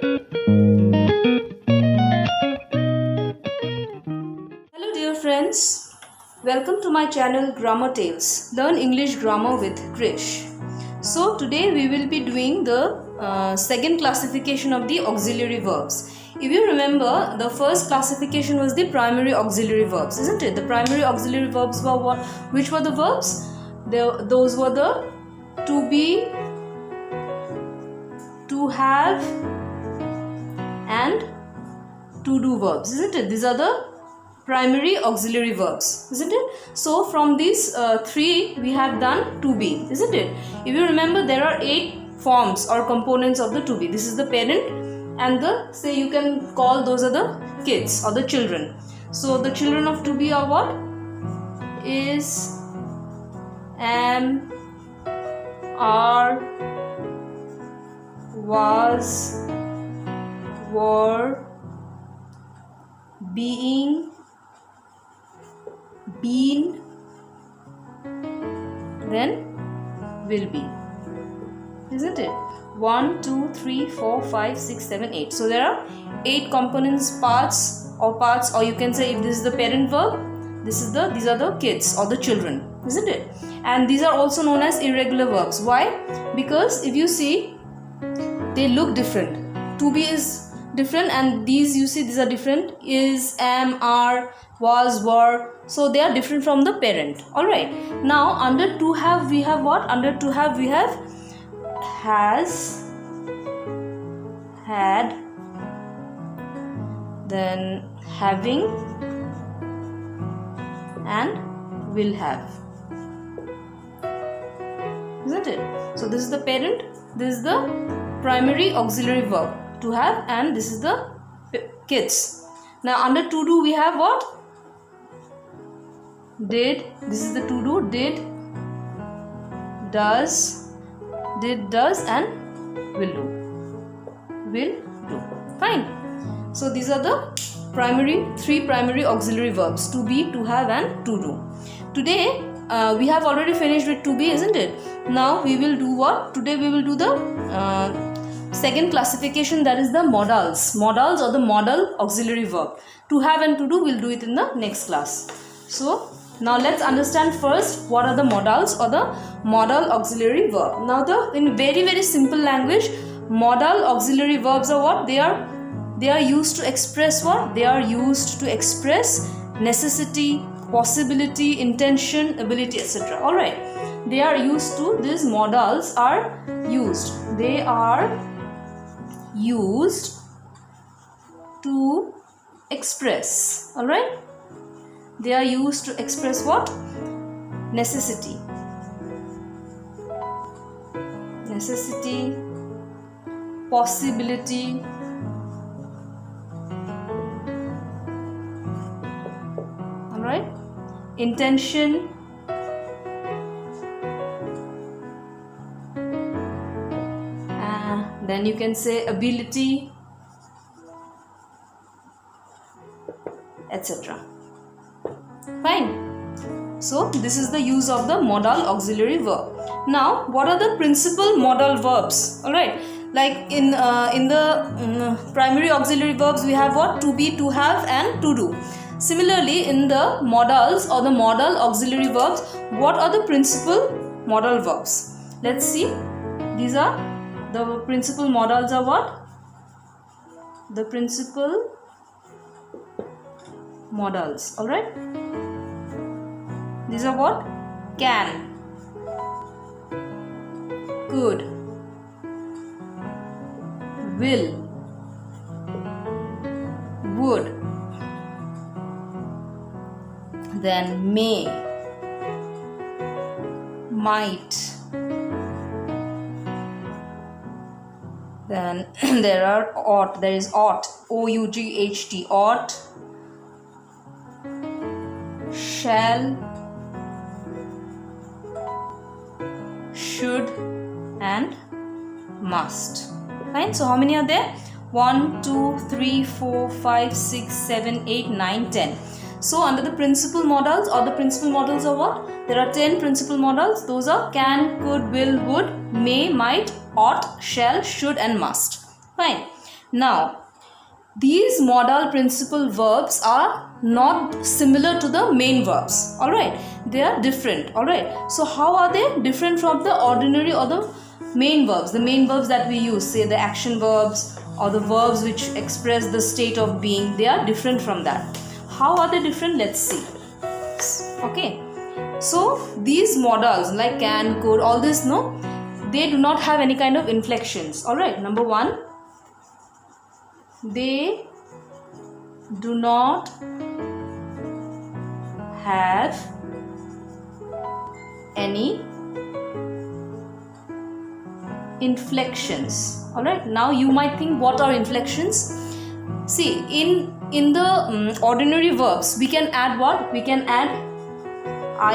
Hello dear friends, welcome to my channel Grammar Tales. Learn English Grammar with Krish. So today we will be doing the second classification of the auxiliary verbs. If you remember, the first classification was the primary auxiliary verbs, isn't it? The primary auxiliary verbs were what? Which were the verbs? Those were the to be, to have and to do verbs, isn't it? These are the primary auxiliary verbs, isn't it? So from these three we have done to be, isn't it? If you remember, there are 8 forms or components of the to be. This is the parent, and the, say you can call those are the kids or the children. So the children of to be are what? Is, am, are, was, were, being, been, then will be, isn't it? 1, 2, 3, 4, 5, 6, 7, 8. So there are 8 components, parts, or you can say if this is the parent verb, these are the kids or the children, isn't it? And these are also known as irregular verbs. Why? Because if you see, they look different. To be is different, and these, you see, these are different. Is, am, are, was, were. So they are different from the parent. Alright. Now under to have we have what? Under to have we have has, had, then having, and will have, isn't it? So this is the parent, this is the primary auxiliary verb, to have, and this is the kids. Now under to do we have what? Did, this is the to do, did, does, and will do. Fine. So these are the three primary auxiliary verbs, to be, to have, and to do. Today we have already finished with to be, isn't it? Now we will do what? Today we will do the second classification, that is the modals or the modal auxiliary verb. To have and to do, we'll do it in the next class. So now let's understand first what are the modals or the modal auxiliary verb. Now in very simple language, modal auxiliary verbs are what? They are used to express what? They are used to express necessity, possibility, intention, ability, etc. Alright. They are used to, these modals are used. They are used to express. Alright. They are used to express what? Necessity, possibility, alright, intention, then you can say ability, etc. Fine. So this is the use of the modal auxiliary verb. Now what are the principal modal verbs? Alright, like in the primary auxiliary verbs we have what? To be, to have, and to do. Similarly in the modals or the modal auxiliary verbs, what are the principal modal verbs? Let's see. These are the principal modals are what? The principal modals. Alright. These are what? Can, could, will, would, then may, might, then there are ought, there is ought, O-U-G-H-T, ought, shall, should, and must. Fine. So how many are there? 1, 2, 3, 4, 5, 6, 7, 8, 9, 10. So under the principal modals or the principal modals are what? There are 10 principal modals. Those are can, could, will, would, may, might, ought, shall, should, and must. Fine. Now, these modal principal verbs are not similar to the main verbs. Alright, they are different. Alright, so how are they different from the ordinary or the main verbs? The main verbs that we use, say the action verbs or the verbs which express the state of being, they are different from that. How are they different? Let's see. Okay, so these modals like can, could, all this, no, they do not have any kind of inflections. Alright, number one, they do not have any inflections. Alright, now you might think, what are inflections? See, in the ordinary verbs, we can add what? We can add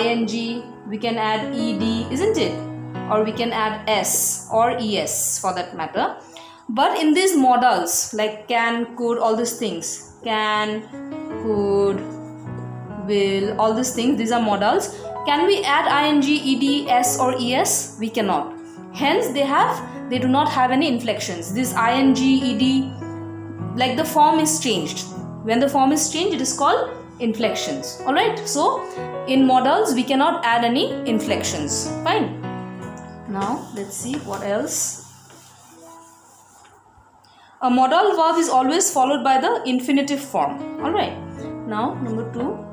ing, we can add ed, isn't it? Or we can add s or es for that matter. But in these modals like can, could, all these things, can, could, will, all these things, these are modals. Can we add ing, ed, s or es? We cannot. Hence they do not have any inflections. This ing, ed, like the form is changed. When the form is changed, it is called inflections. Alright, so in modals we cannot add any inflections. Fine. Now let's see what else. A modal verb is always followed by the infinitive form. Alright. Now number 2.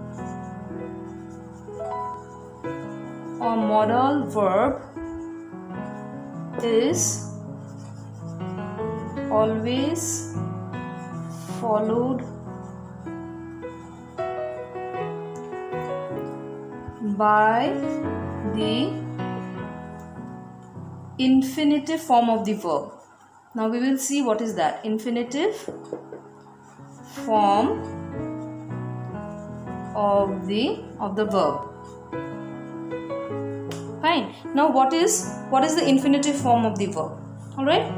A modal verb is always followed by the infinitive form of the verb. Now we will see what is that. Infinitive form of the verb. Fine. Now what is the infinitive form of the verb? Alright.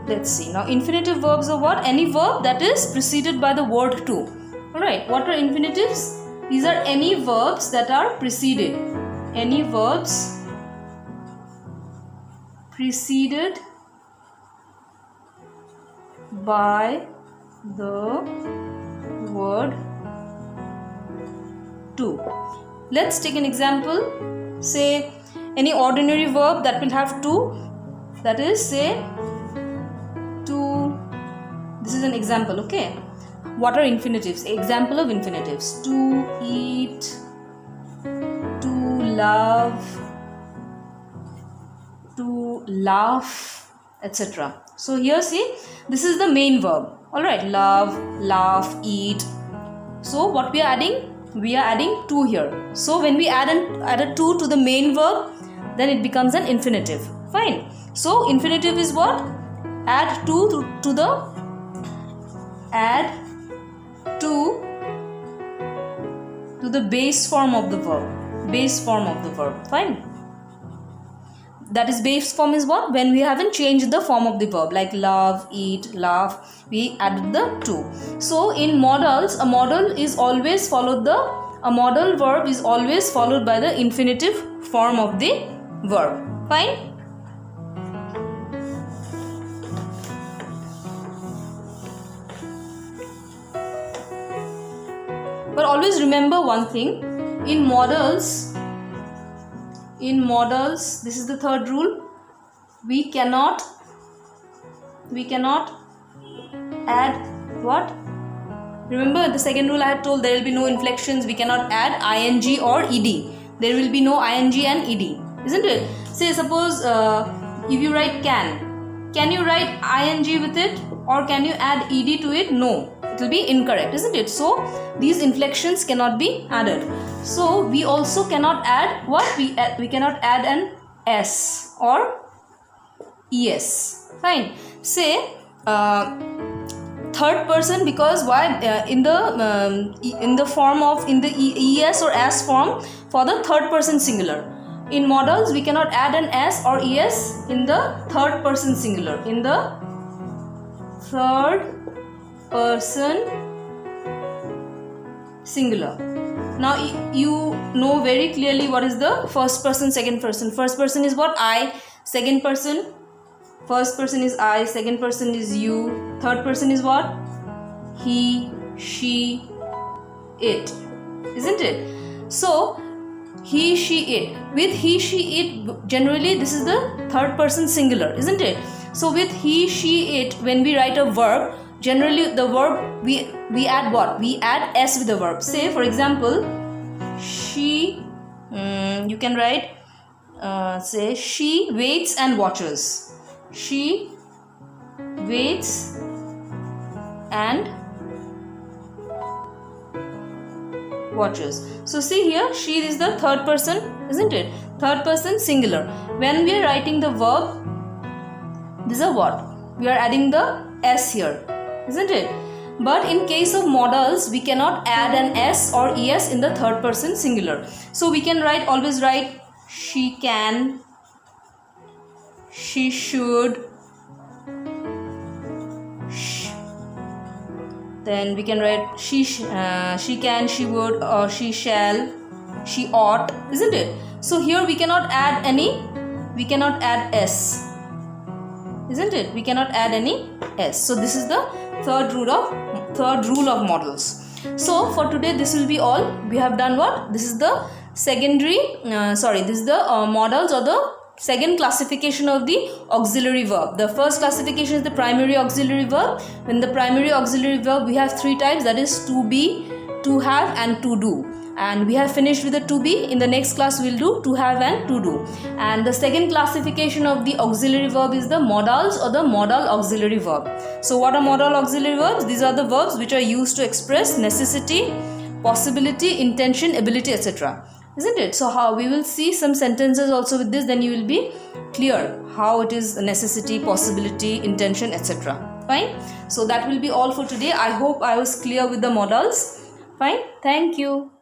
Let's see. Now infinitive verbs are what? Any verb that is preceded by the word to. Alright. What are infinitives? These are any verbs that are preceded. Any verbs preceded by the word to. Let's take an example. Say any ordinary verb that will have to, that is say to. This is an example, okay? What are infinitives? Example of infinitives: to eat, to love, to laugh, etc. So here see, this is the main verb. Alright, love, laugh, eat. So what we are adding? We are adding to here. So when we add a to the main verb, then it becomes an infinitive. Fine. So infinitive is what? Add to the base form of the verb. Base form of the verb. Fine. That is, base form is what? When we haven't changed the form of the verb, like love, eat, laugh, we added the to. So in modals, a modal is always followed a modal verb is always followed by the infinitive form of the verb. Fine. But always remember one thing. In modals, this is the third rule. We cannot add what? Remember the second rule I had told, there will be no inflections. We cannot add ing or ed. There will be no ing and ed, isn't it? Say suppose if you write can you write ing with it, or can you add ed to it? No, it will be incorrect, isn't it? So these inflections cannot be added. So we also cannot add what? We cannot add an s or es. Fine. Say third person, because why? In the form of in the es or as form for the third person singular. In modals we cannot add an s or es in the third person singular. In the third person singular. Now you know very clearly what is the first person, second person. First person is what? I. Second person First person is I, second person is you, third person is what? He, she, it, isn't it? So he, she, it. With he, she, it, generally this is the third person singular, isn't it? So with he, she, it, when we write a verb, generally the verb we add what? We add s with the verb. Say for example, she, you can write say she waits and watches. She waits and watches. So see here, she is the third person, isn't it? Third person singular. When we are writing the verb, this is what? We are adding the s here, isn't it? But in case of modals, we cannot add an s or es in the third person singular. So we can always write she can, she should, then we can write she can, she would, or she shall, she ought, isn't it? So here we cannot add s, isn't it? We cannot add any s. So this is the third rule of modals. So for today this will be all. We have done what? This is the this is the modals, or the second classification of the auxiliary verb. The first classification is the primary auxiliary verb. In the primary auxiliary verb, we have three types, that is to be, to have, and to do. And we have finished with the to be. In the next class, we will do to have and to do. And the second classification of the auxiliary verb is the modals, or the modal auxiliary verb. So what are modal auxiliary verbs? These are the verbs which are used to express necessity, possibility, intention, ability, etc. Isn't it? So how we will see some sentences also with this, then you will be clear how it is necessity, possibility, intention, etc. Fine. So that will be all for today. I hope I was clear with the modals. Fine. Thank you.